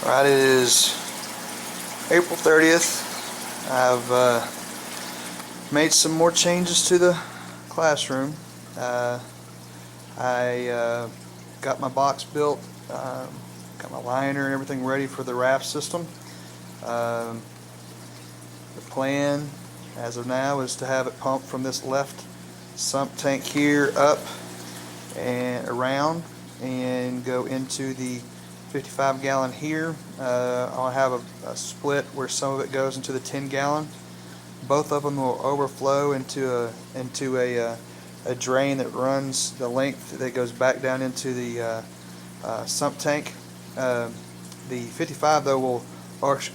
Right, it is April 30th. I've made some more changes to the classroom. I got my box built, got my liner and everything ready for the raft system. The plan as of now is to have it pumped from this left sump tank here up and around and go into the 55-gallon here. I'll have a split where some of it goes into the 10-gallon. Both of them will overflow into a drain that runs the length that goes back down into the sump tank. The 55 though will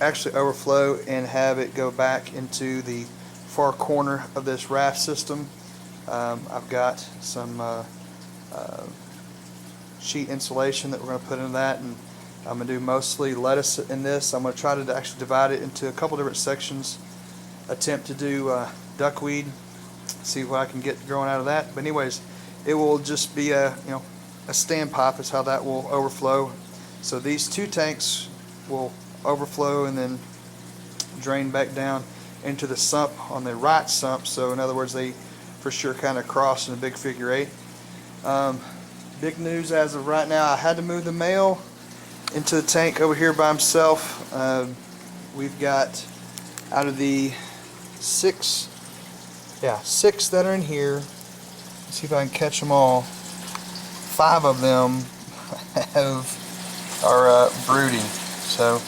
actually overflow and have it go back into the far corner of this raft system. I've got some sheet insulation that we're going to put into that, and I'm going to do mostly lettuce in this. I'm going to try to actually divide it into a couple different sections, attempt to do duckweed, see what I can get growing out of that. But anyways, it will just be a standpipe is how that will overflow. So these two tanks will overflow and then drain back down into the sump on the right sump. So in other words, they for sure kind of cross in a big figure eight. Big news as of right now, I had to move the male into the tank over here by himself. We've got, out of the six that are in here, let's see if I can catch them all. 5 of them are brooding. So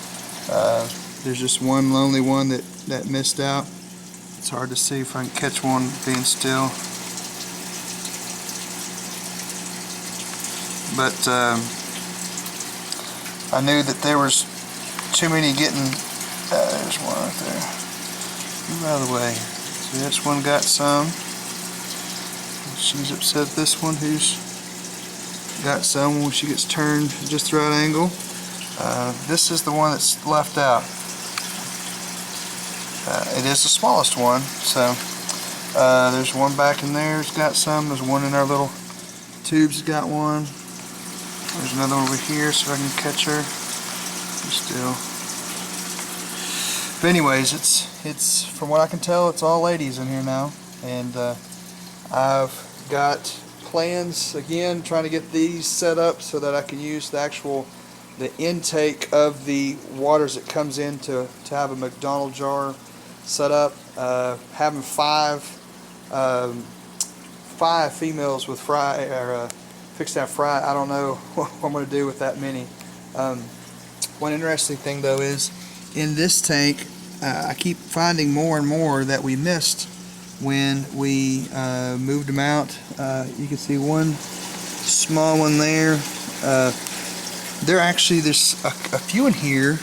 there's just one lonely one that missed out. It's hard to see if I can catch one being still. But I knew that there was too many getting, there's one right there. Move out of the way. See, this one got some. She's upset at this one who's got some when she gets turned just the right angle. This is the one that's left out. It is the smallest one, so there's one back in there, it's got some. There's one in our little tubes, got one. There's another one over here, so I can catch her. Still. But anyways, it's from what I can tell, it's all ladies in here now, and I've got plans again trying to get these set up so that I can use the intake of the waters that comes in to have a McDonald jar set up. Having five females with fry or fixed out fry, I don't know what I'm going to do with that many. One interesting thing though is in this tank, I keep finding more and more that we missed when we moved them out. You can see one small one there. There's a few in here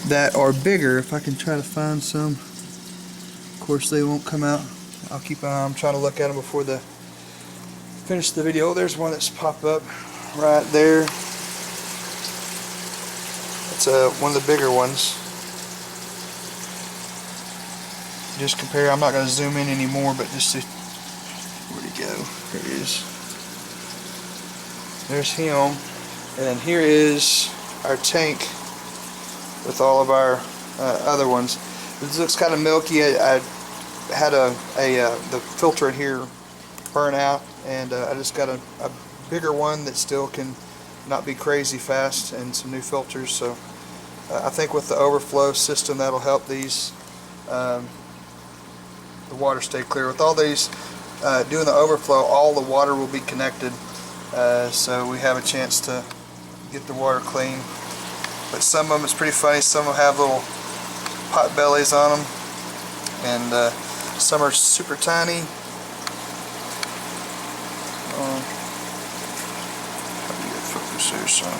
that are bigger. If I can try to find some. Of course they won't come out. I'll keep an eye. I'm trying to look at them before finish the video. Oh, there's one that's popped up right there. It's one of the bigger ones. Just compare. I'm not going to zoom in anymore, but just to, where'd he go? There he is. There's him. And then here is our tank with all of our other ones. This looks kind of milky. I had the filter in here burn out, and I just got a bigger one that still can not be crazy fast, and some new filters. So I think with the overflow system that'll help these the water stay clear. With all these doing the overflow, all the water will be connected, so we have a chance to get the water clean. But some of them, it's pretty funny, some will have little pot bellies on them, and some are super tiny. How do you get focus there, son?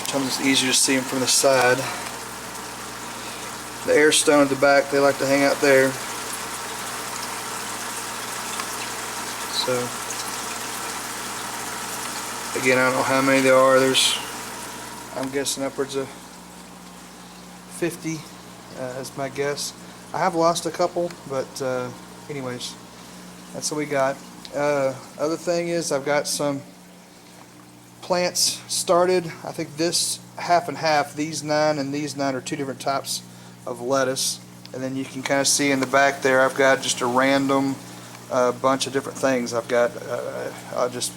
Sometimes it's easier to see them from the side. The air stone at the back, they like to hang out there. So again, I don't know how many there are. I'm guessing upwards of 50 is my guess. I have lost a couple, but anyways, that's what we got. Other thing is I've got some plants started. I think this half and half, these 9 and these 9 are 2 different types of lettuce. And then you can kind of see in the back there I've got just a random bunch of different things. I've got just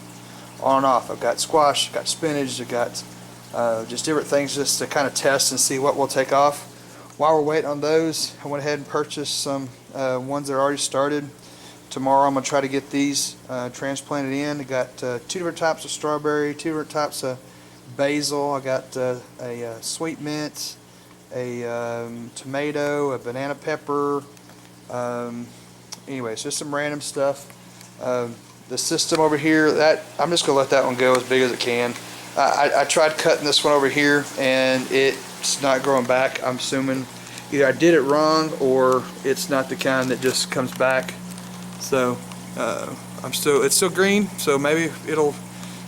on and off. I've got squash, I've got spinach, I've got just different things just to kind of test and see what will take off. While we're waiting on those, I went ahead and purchased some ones that are already started. Tomorrow I'm going to try to get these transplanted in. I got 2 different types of strawberry, 2 different types of basil. I got a sweet mint, a tomato, a banana pepper. Anyways, just some random stuff. The system over here, that I'm just going to let that one go as big as it can. I tried cutting this one over here and it's not growing back. I'm assuming either I did it wrong or it's not the kind that just comes back. So it's still green, so maybe it'll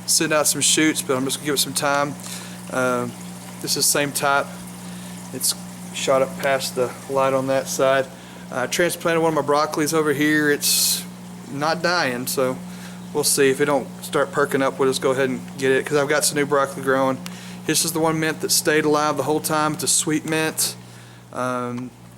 send out some shoots, but I'm just gonna give it some time. This is the same type. It's shot up past the light on that side. I transplanted one of my broccolis over here. It's not dying, so we'll see. If it don't start perking up, we'll just go ahead and get it, because I've got some new broccoli growing. This is the one mint that stayed alive the whole time. It's a sweet mint.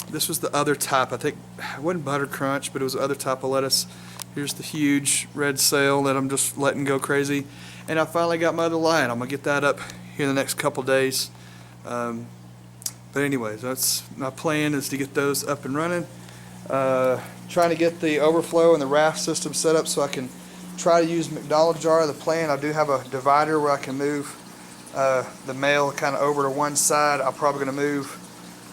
This was the other type. I think it wasn't butter crunch, but it was the other type of lettuce. Here's the huge red sail that I'm just letting go crazy. And I finally got my other line. I'm gonna get that up here in the next couple days. But anyways, that's my plan, is to get those up and running. Trying to get the overflow and the raft system set up so I can try to use McDonald's jar. The plan, I do have a divider where I can move the male kind of over to one side. I'm probably going to move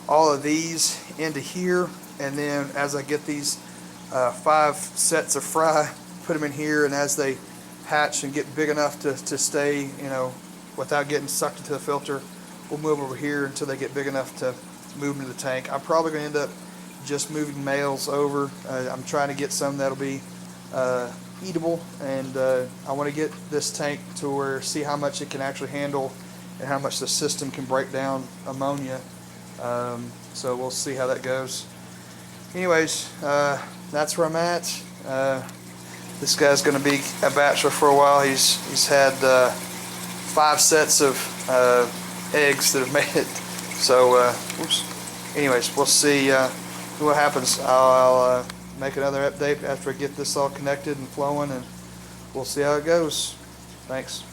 all of these into here, and then as I get these 5 sets of fry, put them in here, and as they hatch and get big enough to stay, you know, without getting sucked into the filter, we'll move over here until they get big enough to move into the tank. I'm probably going to end up just moving males over. I'm trying to get some that'll be eatable, and I want to get this tank to where, see how much it can actually handle and how much the system can break down ammonia. So we'll see how that goes. Anyways, that's where I'm at. This guy's going to be a bachelor for a while. He's had 5 sets of eggs that have made it. So anyways, we'll see what happens. I'll make another update after I get this all connected and flowing, and we'll see how it goes. Thanks.